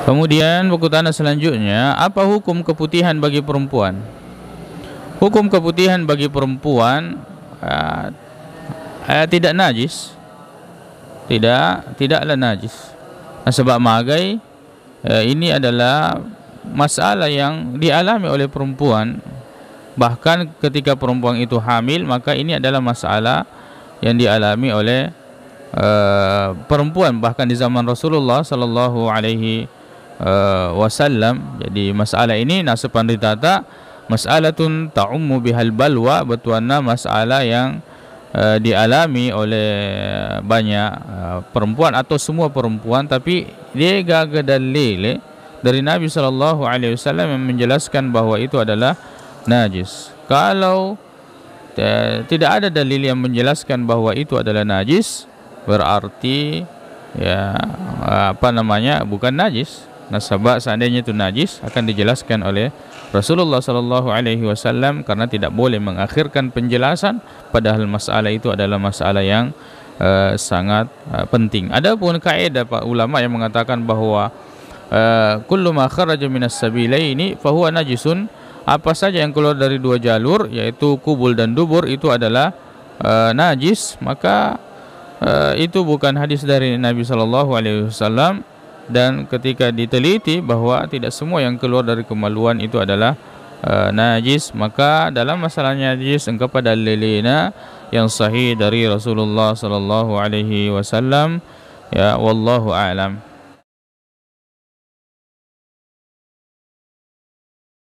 Kemudian buku tanda selanjutnya, apa hukum keputihan bagi perempuan? Hukum keputihan bagi perempuan tidak najis, tidaklah najis. Sebab magai ini adalah masalah yang dialami oleh perempuan. Bahkan ketika perempuan itu hamil, maka ini adalah masalah yang dialami oleh perempuan bahkan di zaman Rasulullah sallallahu alaihi wasallam. Jadi masalah ini nasaban ritata mas'alatun ta'ummu bihal balwa, bertuana masalah yang dialami oleh banyak perempuan atau semua perempuan, tapi dia gaga dalil dari Nabi sallallahu alaihi wasallam yang menjelaskan bahwa itu adalah najis. Kalau tidak ada dalil yang menjelaskan bahwa itu adalah najis, berarti bukan najis. Nasabah seandainya itu najis akan dijelaskan oleh Rasulullah sallallahu alaihi wasallam, karena tidak boleh mengakhirkan penjelasan padahal masalah itu adalah masalah yang sangat penting. Adapun kaidah para ulama yang mengatakan bahwa kullu ma kharaja minas sabilaini fahuwa najisun, apa saja yang keluar dari dua jalur yaitu kubul dan dubur itu adalah najis, maka itu bukan hadis dari Nabi sallallahu alaihi wasallam. Dan ketika diteliti bahwa tidak semua yang keluar dari kemaluan itu adalah najis, maka dalam masalah najis engkau pada dalilina yang sahih dari Rasulullah sallallahu alaihi wasallam. Ya wallahu a'lam.